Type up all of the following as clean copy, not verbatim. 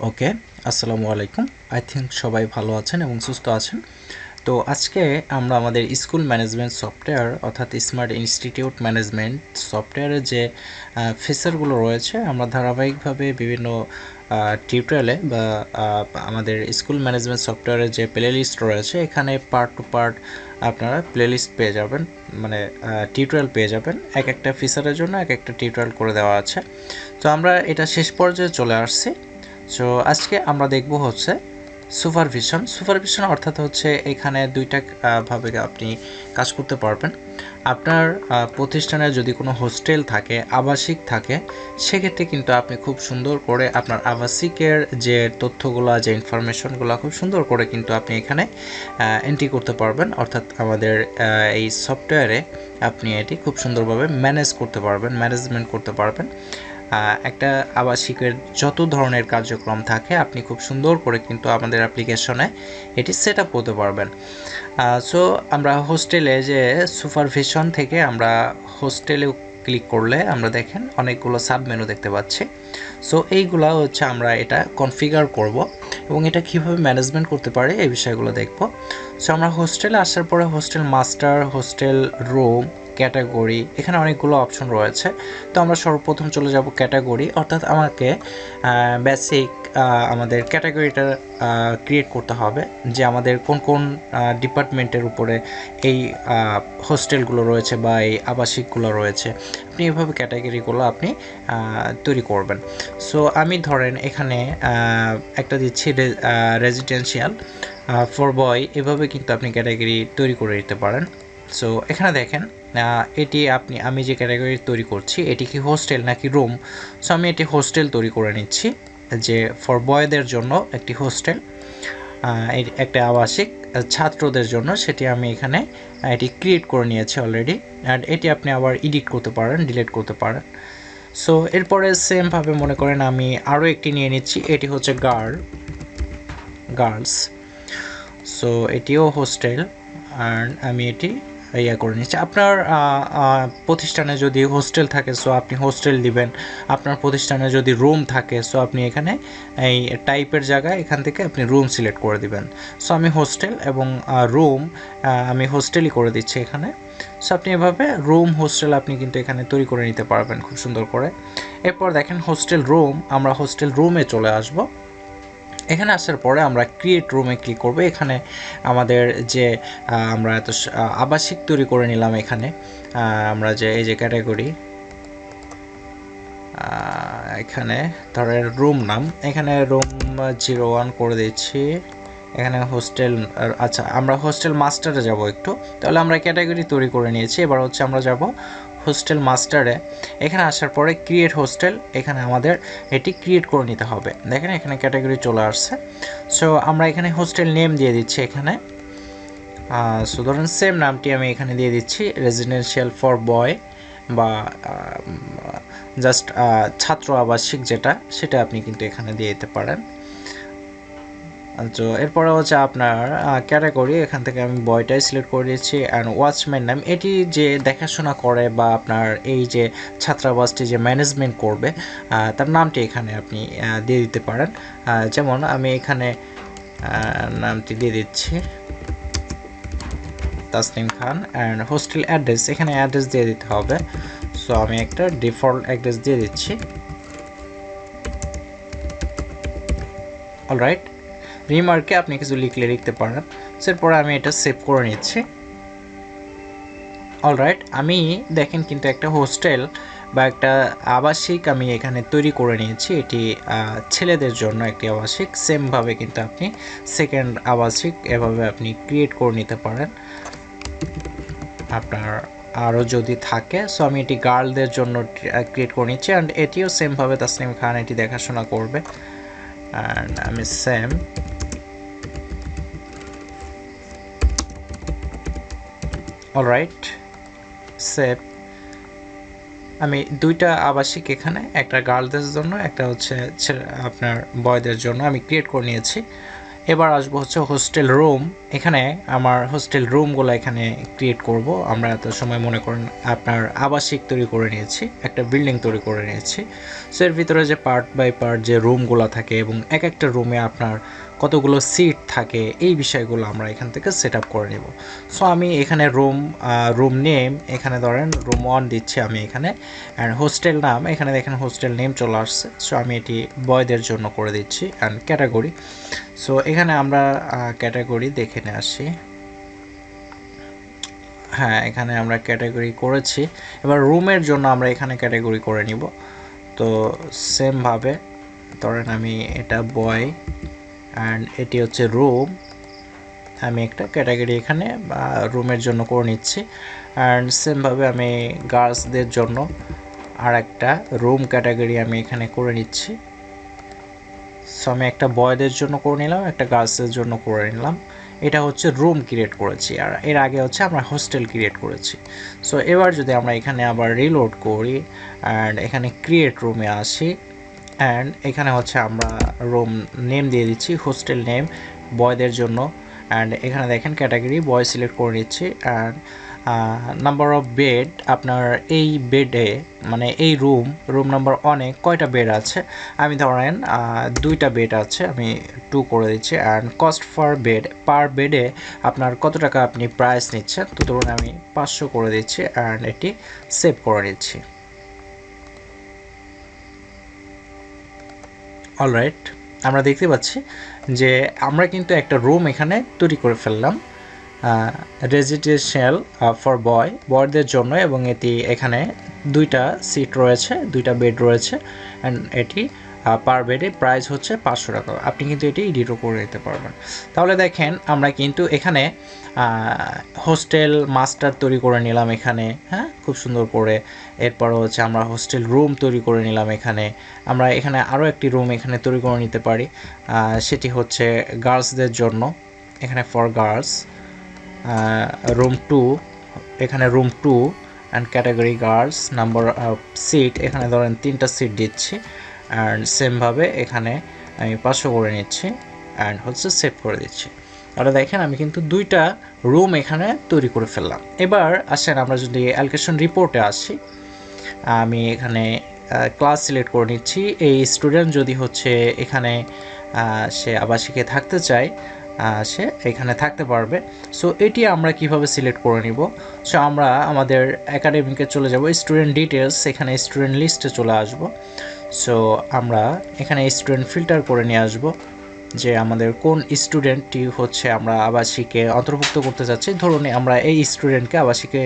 ওকে, আসসালামু আলাইকুম। I think সবাই ভালো আছেন এবং সুস্থ আছেন। তো আজকে আমরা আমাদের স্কুল ম্যানেজমেন্ট সফটওয়্যার অর্থাৎ স্মার্ট ইনস্টিটিউট ম্যানেজমেন্ট সফটওয়্যারের যে ফিচারগুলো রয়েছে আমরা ধারাবাহিকভাবে বিভিন্ন টিউটোরিয়ালে বা আমাদের স্কুল ম্যানেজমেন্ট সফটওয়্যারের যে প্লে লিস্ট রয়েছে এখানে পার্ট টু পার্ট আপনারা প্লে লিস্ট পেয়ে যাবেন, মানে টিউটোরিয়াল পেয়ে যাবেন। এক একটা ফিচারের জন্য এক একটা টিউটোরিয়াল করে দেওয়া আছে। তো আমরা এটা শেষ পর্যায়ে চলে আসছি। সো আজকে আমরা দেখব হচ্ছে সুপারভিশন অর্থাৎ হচ্ছে এখানে দুইটা ভাবে আপনি কাজ করতে পারবেন। আপনার প্রতিষ্ঠানে যদি কোনো হোস্টেল থাকে, আবাসিক থাকে, সেক্ষেত্রে কিন্তু আপনি খুব সুন্দর করে আপনার আবাসিকের যে তথ্যগুলো, যে ইনফরমেশনগুলো খুব সুন্দর করে কিন্তু আপনি এখানে এন্ট্রি করতে পারবেন। অর্থাৎ আমাদের এই সফটওয়্যারে আপনি এটি খুব সুন্দরভাবে ম্যানেজমেন্ট করতে পারবেন। একটা আবাসিকের যত ধরনের কার্যক্রম থাকে আপনি খুব সুন্দর করে কিন্তু আমাদের অ্যাপ্লিকেশনে এটি সেট আপ করতে পারবেন। সো আমরা হোস্টেলে যে সুপারভিশন থেকে আমরা হোস্টেলে ক্লিক করলে আমরা দেখেন অনেকগুলো সাব মেনু দেখতে পাচ্ছি। সো এইগুলা হচ্ছে আমরা এটা কনফিগার করব এবং এটা কিভাবে ম্যানেজমেন্ট করতে পারি এই বিষয়গুলো দেখব। সো আমরা হোস্টেলে আসার পরে hostel master, hostel room, category, এখানে অনেকগুলো অপশন রয়েছে। তো আমরা সর্বপ্রথম চলে যাব ক্যাটাগরি, অর্থাৎ আমাকে বেসিক আমাদের ক্যাটাগরিটা ক্রিয়েট করতে হবে যে আমাদের কোন কোন ডিপার্টমেন্টের উপরে এই হোস্টেলগুলো রয়েছে বা এই আবাসিকগুলো রয়েছে। আপনি এভাবে ক্যাটাগরিগুলো আপনি তৈরি করবেন। সো আমি ধরেন এখানে একটা দিচ্ছি রেজিডেন্সিয়াল ফর বয়, এভাবে কিন্তু আপনি ক্যাটাগরি তৈরি করে দিতে পারেন। সো এখানে দেখেন এটি আমি যে ক্যাটাগরি তৈরি করছি এটি কি হোস্টেল নাকি রুম। সো আমি এটি হোস্টেল তৈরি করে নিচ্ছি, যে ফর বয়দের জন্য একটি হোস্টেল, একটা আবাসিক ছাত্রদের জন্য সেটি আমি এখানে এটি ক্রিয়েট করে নিয়েছি অলরেডি। অ্যান্ড এটি আপনি আবার এডিট করতে পারেন, ডিলিট করতে পারেন। সো এরপরে সেমভাবে মনে করেন আমি আরও একটি নিয়ে নিচ্ছি, এটি হচ্ছে গার্লস। সো এটিও হোস্টেল, অ্যান্ড আমি এটি করে নিচ্ছি। আপনার প্রতিষ্ঠানে যদি হোস্টেল থাকে সো আপনি হোস্টেল দিবেন, আপনার প্রতিষ্ঠানে যদি রুম থাকে সো আপনি এখানে এই টাইপের জায়গায় এখান থেকে আপনি রুম সিলেক্ট করে দিবেন। সো আমি হোস্টেল এবং রুম আমি হোস্টেলই করে দিচ্ছি এখানে। সো আপনি এভাবে রুম হোস্টেল আপনি কিন্তু এখানে তৈরি করে নিতে পারবেন খুব সুন্দর করে। এরপর দেখেন হোস্টেল রুম, আমরা হোস্টেল রুমে চলে আসব। এখানে আসার পরে আমরা ক্রিয়েট রুমে ক্লিক করব। এখানে আমাদের যে আমরা এত আবাসিক তৈরি করে নিলাম, এখানে আমরা যে এই যে ক্যাটাগরি, এখানে ধরেন রুম নাম, এখানে রুম 01 করে দিচ্ছি। এখানে হোস্টেল, আচ্ছা আমরা হোস্টেল মাস্টারে যাব একটু। তাহলে আমরা ক্যাটাগরি তৈরি করে নিয়েছি, এবার হচ্ছে আমরা যাব হোস্টেল মাস্টারে। এখানে আসার পরে ক্রিয়েট হোস্টেল, এখানে আমাদের এটি ক্রিয়েট করে নিতে হবে। দেখেন এখানে ক্যাটাগরি চলে আসছে। সো আমরা এখানে হোস্টেল নেম দিয়ে দিচ্ছি এখানে। সো ধরুন সেম নামটি আমি এখানে দিয়ে দিচ্ছি, রেজিডেন্সিয়াল ফর বয়, বা জাস্ট ছাত্র আবাসিক যেটা, সেটা আপনি কিন্তু এখানে দিয়ে দিতে পারেন। তো এরপরে হচ্ছে আপনার ক্যাটাগরি, এখান থেকে আমি বয়টাই সিলেক্ট করে দিচ্ছি। অ্যান্ড ওয়াচম্যান নাম, এটি যে দেখাশোনা করে বা আপনার এই যে ছাত্রাবাসটি যে ম্যানেজমেন্ট করবে তার নামটি এখানে আপনি দিয়ে দিতে পারেন। যেমন আমি এখানে নামটি দিয়ে দিচ্ছি তাসনিম খান। অ্যান্ড হোস্টেল অ্যাড্রেস, এখানে অ্যাড্রেস দিয়ে দিতে হবে। সো আমি একটা ডিফল্ট অ্যাড্রেস দিয়ে দিচ্ছি। অলরাইট, রিমার্কে আপনি কিছু লিখতে পারেন। এরপরে আমি এটা সেভ করে নিচ্ছি। অলরাইট, আমি দেখেন কিন্তু একটা হোস্টেল বা একটা আবাসিক আমি এখানে তৈরি করে নিয়েছি। এটি ছেলেদের জন্য একটি আবাসিক। সেমভাবে কিন্তু আপনি সেকেন্ড আবাসিক এভাবে আপনি ক্রিয়েট করে নিতে পারেন আপনার আরও যদি থাকে। সো আমি এটি গার্লদের জন্য ক্রিয়েট করে নিচ্ছি। অ্যান্ড এটিও সেমভাবে তাসনিম খান এটি দেখাশোনা করবে। অ্যান্ড আমি সেম অলরাইট সেভ। আমি দুইটা আবাসিক এখানে, একটা গার্লদের জন্য একটা হচ্ছে আপনার বয়দের জন্য আমি ক্রিয়েট করে নিয়েছি। এবার আসবো হচ্ছে হোস্টেল রুম। এখানে আমার হোস্টেল রুমগুলো এখানে ক্রিয়েট করব। আমরা এত সময় মনে করেন আপনার আবাসিক তৈরি করে নিয়েছি, একটা বিল্ডিং তৈরি করে নিয়েছি। সো এর ভিতরে যে পার্ট বাই পার্ট যে রুমগুলো থাকে এবং এক একটা রুমে আপনার কতগুলো সিট থাকে, এই বিষয়গুলো আমরা এখান থেকে সেট আপ করে নেব। সো আমি এখানে রুম নেম এখানে ধরেন রুম 1 দিচ্ছি আমি এখানে, অ্যান্ড হোস্টেল নাম এখানে দেখেন হোস্টেল নেম চলে আসছে। সো আমি এটি বয়দের জন্য করে দিচ্ছি। অ্যান্ড ক্যাটাগরি, সো এখানে আমরা ক্যাটাগরি দেখে নিয়ে আসি। হ্যাঁ, এখানে আমরা ক্যাটাগরি করেছি। এবার রুমের জন্য আমরা এখানে ক্যাটাগরি করে নিব। তো সেমভাবে ধরেন আমি এটা বয় অ্যান্ড এটি হচ্ছে রুম, আমি একটা ক্যাটাগরি এখানে রুমের জন্য করে নিচ্ছি। অ্যান্ড সেমভাবে আমি গার্লসদের জন্য আর একটা রুম ক্যাটাগরি আমি এখানে করে নিচ্ছি। সো আমি একটা বয়দের জন্য করে নিলাম, একটা গার্লসের জন্য করে নিলাম। এটা হচ্ছে রুম ক্রিয়েট করেছি, আর এর আগে হচ্ছে আমরা হোস্টেল ক্রিয়েট করেছি। সো এবার যদি আমরা এখানে আবার রিলোড করি অ্যান্ড এখানে ক্রিয়েট রুমে আসি, অ্যান্ড এখানে হচ্ছে আমরা রুম নেম দিয়ে দিচ্ছি হোস্টেল নেম বয়দের জন্য। অ্যান্ড এখানে দেখেন ক্যাটাগরি বয় সিলেক্ট করে নিচ্ছি। অ্যান্ড নাম্বার অফ বেড, আপনার এই বেডে মানে এই রুম নাম্বার 1-এ কয়টা বেড আছে, আমি ধরেন 2টা বেড আছে, আমি 2 করে দিচ্ছি। অ্যান্ড কস্ট পার বেডে আপনার কত টাকা আপনি প্রাইস নিচ্ছেন, তো ধরুন আমি 500 করে দিচ্ছি। অ্যান্ড এটি সেভ করে দিচ্ছি। অলরাইট, আমরা দেখতে পাচ্ছি যে আমরা কিন্তু একটা রুম এখানে তৈরি করে ফেললাম রেজিডেন্সিয়াল ফর বয়দের জন্য, এবং এটি এখানে 2টা সিট রয়েছে, 2টা বেড রয়েছে। অ্যান্ড এটি পার বেডে প্রাইস হচ্ছে 500 টাকা। আপনি কিন্তু এটি এডিটও করে নিতে পারবেন। তাহলে দেখেন আমরা কিন্তু এখানে হোস্টেল মাস্টার তৈরি করে নিলাম এখানে, হ্যাঁ, খুব সুন্দর করে। এরপর হচ্ছে আমরা হোস্টেল রুম তৈরি করে নিলাম এখানে। আমরা এখানে আরও একটি রুম এখানে তৈরি করে নিতে পারি, সেটি হচ্ছে গার্লসদের জন্য, এখানে ফর গার্লস রুম 2, এখানে room 2 and category girls, number of seat এখানে ধরেন 3টা সিট দিচ্ছি। অ্যান্ড সেমভাবে এখানে আমি 500 করে নিচ্ছি অ্যান্ড হচ্ছে সেভ করে দিচ্ছি। তাহলে দেখেন আমি কিন্তু 2টা রুম এখানে তৈরি করে ফেললাম। এবার আসেন আমরা যদি অ্যালোকেশন রিপোর্টে আসি, আমি এখানে ক্লাস সিলেক্ট করে নিচ্ছি। এই স্টুডেন্ট যদি হচ্ছে এখানে সে আবাসিকে থাকতে চায়, সে এখানে থাকতে পারবে। সো এটি আমরা কিভাবে সিলেক্ট করে নিব, সো আমরা আমাদের একাডেমিকে চলে যাব, স্টুডেন্ট ডিটেলস, এখানে স্টুডেন্ট লিস্টে চলে আসব। সো আমরা এখানে স্টুডেন্ট ফিল্টার করে নিয়ে আসব যে আমাদের কোন স্টুডেন্টটি হচ্ছে আমরা আবাসিকে অন্তর্ভুক্ত করতে চাচ্ছি। ধরুন আমরা এই স্টুডেন্টকে আবাসিকে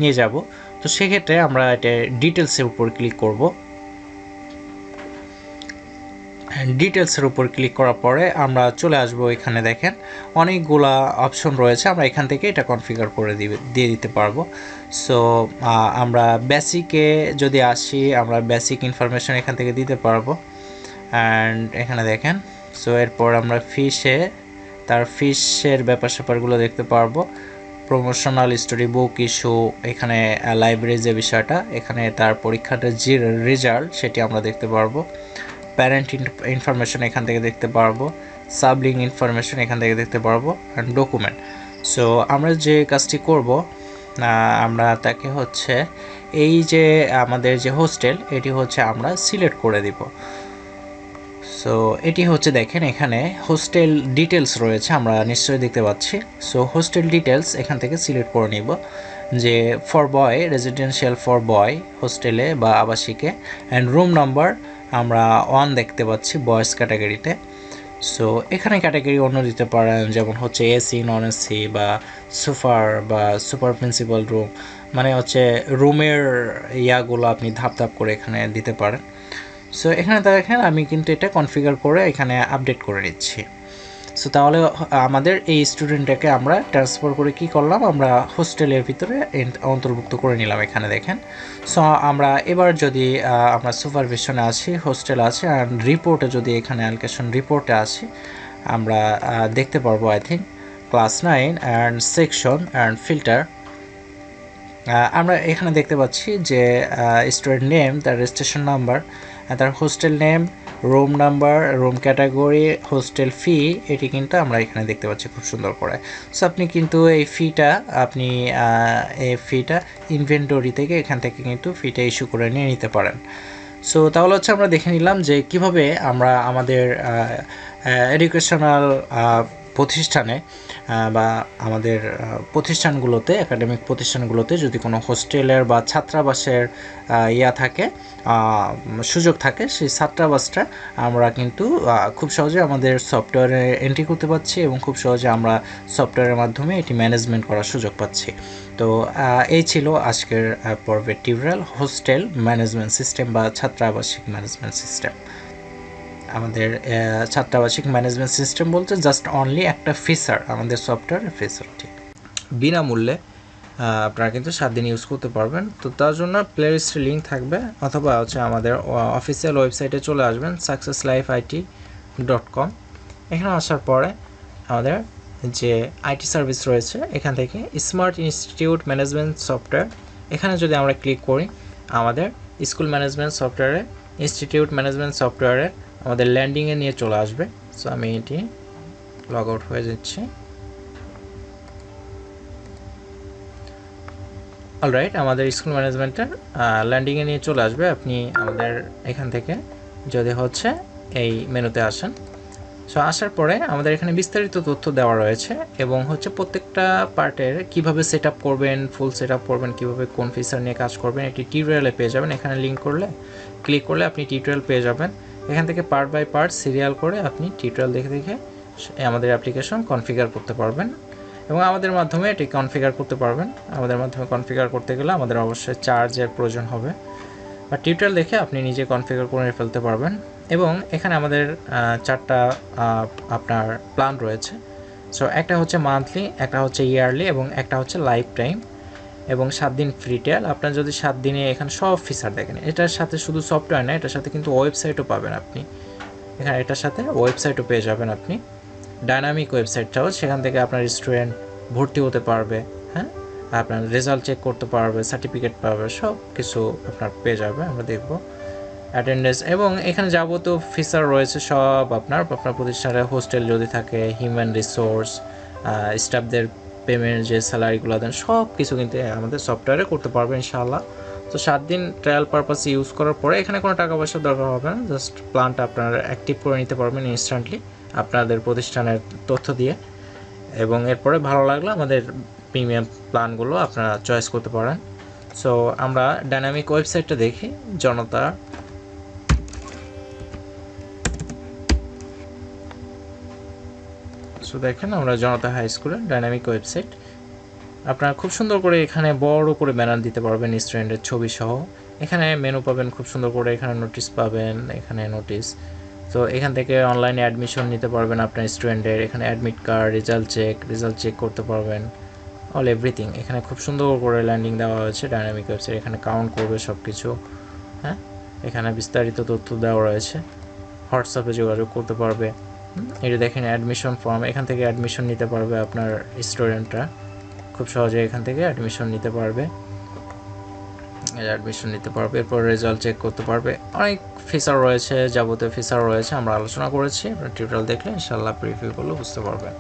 নিয়ে যাব, তো সেক্ষেত্রে আমরা এটা ডিটেলসের উপর ক্লিক করব। ডিটেলসের উপর ক্লিক করার পরে আমরা চলে আসব, এখানে দেখেন অনেকগুলা অপশন রয়েছে, আমরা এখান থেকে এটা কনফিগার করে দিয়ে দিতে পারবো। সো আমরা বেসিকে যদি আসি, আমরা বেসিক ইনফরমেশন এখান থেকে দিতে পারবো। অ্যান্ড এখানে দেখেন, সো এরপর আমরা তার ফিশের ব্যাপার স্যাপারগুলো দেখতে পারবো। প্রমোশনাল স্টোরি বুক ইস্যু, এখানে লাইব্রেরি যে বিষয়টা, এখানে তার পরীক্ষাটার যে রেজাল্ট সেটি আমরা দেখতে পারবো। প্যারেন্ট ইনফরমেশন এখান থেকে দেখতে পারবো, সাবলিং ইনফরমেশন এখান থেকে দেখতে পারবো, অ্যান্ড ডকুমেন্ট। সো আমরা যে কাজটি করব, আমরা তাকে হচ্ছে এই যে আমাদের যে হোস্টেল, এটি হচ্ছে আমরা সিলেক্ট করে দিব। সো এটি হচ্ছে দেখেন এখানে হোস্টেল ডিটেলস রয়েছে, আমরা নিশ্চয়ই দেখতে পাচ্ছি। সো হোস্টেল ডিটেলস এখান থেকে সিলেক্ট করে নিব যে for boy, residential for boy হোস্টেলে বা আবাসিকে, অ্যান্ড রুম নাম্বার আমরা 1 দেখতে পাচ্ছি বয়েজ ক্যাটাগরিতে। সো এখানে ক্যাটাগরি অন্য দিতে পারেন, যেমন হচ্ছে এসি, নন এসি বা সুপার প্রিন্সিপাল রুম, মানে হচ্ছে রুমের ইয়াগুলো আপনি ধাপ ধাপ করে এখানে দিতে পারেন। সো এখানে দেখেন আমি কিন্তু এটা কনফিগার করে এখানে আপডেট করে নিচ্ছি। সো তাহলে আমাদের এই স্টুডেন্টটাকে আমরা ট্রান্সফার করে কি করলাম, আমরা হোস্টেলের ভিতরে অন্তর্ভুক্ত করে নিলাম এখানে দেখেন। সো আমরা এবার যদি আমরা সুপারভিশনে আসি, হোস্টেল আছে, অ্যান্ড রিপোর্টে যদি এখানে অ্যালোকেশন রিপোর্টে আসি, আমরা দেখতে পারবো I think class 9 and section and filter. আমরা এখানে দেখতে পাচ্ছি যে স্টুডেন্ট নেম, তার রেজিস্ট্রেশন নাম্বার, তার hostel name, room number, room category, hostel fee, এটি কিন্তু আমরা এখানে দেখতে পাচ্ছি খুব সুন্দর করে। সো আপনি কিন্তু এই ফিটা ইনভেন্টরি থেকে এখান থেকে কিন্তু ফিটা ইস্যু করে নিয়ে নিতে পারেন। সো তাহলে হচ্ছে আমরা দেখে নিলাম যে কিভাবে আমরা আমাদের এডুকেশনাল প্রতিষ্ঠানে বা আমাদের প্রতিষ্ঠানগুলোতে, একাডেমিক প্রতিষ্ঠানগুলোতে যদি কোনো হোস্টেলের বা ছাত্রাবাসের থাকে, সুযোগ থাকে, সেই ছাত্রাবাসটা আমরা কিন্তু খুব সহজে আমাদের সফটওয়্যারে এন্ট্রি করতে পারছি এবং খুব সহজে আমরা সফটওয়্যারের মাধ্যমে এটি ম্যানেজমেন্ট করার সুযোগ পাচ্ছি। তো এই ছিল আজকের পর্বের টিউটোরিয়াল, হোস্টেল ম্যানেজমেন্ট সিস্টেম বা ছাত্রাবাসিক ম্যানেজমেন্ট সিস্টেম। আমাদের ছাত্রাবাসিক ম্যানেজমেন্ট সিস্টেম বলতে জাস্ট অনলি একটা ফিচার, আমাদের সফটওয়্যারের ফিচারটি বিনামূল্যে আপনারা কিন্তু 7 দিন ইউজ করতে পারবেন। তো তার জন্য প্লে লিস্টের লিঙ্ক থাকবে, অথবা হচ্ছে আমাদের অফিসিয়াল ওয়েবসাইটে চলে আসবেন successlifeit.com। এখানে আসার পরে আমাদের যে আইটি সার্ভিস রয়েছে এখান থেকে স্মার্ট ইনস্টিটিউট ম্যানেজমেন্ট সফটওয়্যার, এখানে যদি আমরা ক্লিক করি আমাদের স্কুল ম্যানেজমেন্ট সফটওয়্যারে, ইনস্টিটিউট ম্যানেজমেন্ট সফটওয়্যারে আমাদের ল্যান্ডিংয়ে নিয়ে চলে আসবে। সো আমি এটি লগ আউট হয়ে যাচ্ছি। অলরাইট, আমাদের স্কুল ম্যানেজমেন্টের ল্যান্ডিংয়ে নিয়ে চলে আসবে। আপনি আমাদের এখান থেকে যদি হচ্ছে এই মেনুতে আসেন, সো আসার পরে আমাদের এখানে বিস্তারিত তথ্য দেওয়া রয়েছে এবং হচ্ছে প্রত্যেকটা পার্টের কিভাবে সেট আপ করবেন, ফুল সেট আপ করবেন, কীভাবে কোন ফিচার নিয়ে কাজ করবেন, একটি টিউটোরিয়ালে পেয়ে যাবেন। এখানে ক্লিক করলে আপনি টিউটোরিয়াল পেয়ে যাবেন। এখান থেকে পার্ট বাই পার্ট সিরিয়াল করে আপনি টিউটোরিয়াল দেখে দেখে আমাদের অ্যাপ্লিকেশন কনফিগার করতে পারবেন এবং আমাদের মাধ্যমে এটি কনফিগার করতে পারবেন। আমাদের মাধ্যমে কনফিগার করতে গেলে আমাদের অবশ্যই চার্জের প্রয়োজন হবে, বা টিউটোরিয়াল দেখে আপনি নিজে কনফিগার করে ফেলতে পারবেন। এবং এখানে আমাদের 4টা আপনার প্ল্যান রয়েছে। সো একটা হচ্ছে মান্থলি, একটা হচ্ছে ইয়ারলি এবং একটা হচ্ছে লাইফ টাইম, এবং 7 দিন ফ্রি ট্রায়াল। আপনার যদি 7 দিনে এখানে সব ফিচার দেখেন, এটার সাথে শুধু সফটওয়্যার না, এটার সাথে কিন্তু ওয়েবসাইটও পাবেন আপনি। এখানে এটার সাথে ওয়েবসাইটও পেয়ে যাবেন আপনি, ডাইনামিক ওয়েবসাইটটাও, সেখান থেকে আপনার স্টুডেন্ট ভর্তি হতে পারবে, হ্যাঁ, আপনার রেজাল্ট চেক করতে পারবে, সার্টিফিকেট পাবে, সব কিছু আপনার পেয়ে যাবে। আমরা দেখব অ্যাটেন্ডেন্স, এবং এখানে যাবতীয় ফিচার রয়েছে সব আপনার প্রতিষ্ঠানের হোস্টেল যদি থাকে, হিউম্যান রিসোর্স, স্টাফদের পেমেন্ট, যে স্যালারিগুলো দেন, সব কিছু কিন্তু আমাদের সফটওয়্যারে করতে পারবে ইনশাআল্লাহ। তো 7 দিন ট্রায়াল পারপাস ইউজ করার পরে এখানে কোনো টাকা পয়সার দরকার হবে না, জাস্ট প্ল্যানটা আপনারা অ্যাক্টিভ করে নিতে পারবেন ইনস্ট্যান্টলি আপনাদের প্রতিষ্ঠানের তথ্য দিয়ে। এবং এরপরে ভালো লাগলে আমাদের প্রিমিয়াম প্ল্যানগুলো আপনারা চয়েস করতে পারেন। সো আমরা ডাইনামিক ওয়েবসাইটটা দেখি, জনতা। সো দেখেন আমরা জনতা হাই স্কুলের ডাইনামিক ওয়েবসাইট। আপনারা খুব সুন্দর করে এখানে বড় করে ব্যানার দিতে পারবেন স্টুডেন্টের ছবি সহ। এখানে মেনু পাবেন খুব সুন্দর করে, এখানে নোটিশ পাবেন, এখানে নোটিশ। তো এখান থেকে অনলাইনে অ্যাডমিশন নিতে পারবেন আপনার স্টুডেন্টের, এখানে অ্যাডমিট কার্ড, রেজাল্ট চেক করতে পারবেন, অল এভরিথিং। এখানে খুব সুন্দর করে ল্যান্ডিং দেওয়া হয়েছে ডাইনামিক ওয়েবসাইট, এখানে কাউন্ট করবে সব কিছু, হ্যাঁ। এখানে বিস্তারিত তথ্য দেওয়া রয়েছে, হোয়াটসঅ্যাপে যোগাযোগ করতে পারবে। এটা দেখেন অ্যাডমিশন ফর্ম, এখান থেকে অ্যাডমিশন নিতে পারবে আপনার স্টুডেন্টরা, খুব সহজে এখান থেকে অ্যাডমিশন নিতে পারবে। এরপর রেজাল্ট চেক করতে পারবে। অনেক ফিচার রয়েছে, যাবতীয় ফিচার রয়েছে, আমরা আলোচনা করেছি। আপনার টিউটোরিয়াল দেখলে ইনশাআল্লাহ প্রিভিউ করলে বুঝতে পারবেন।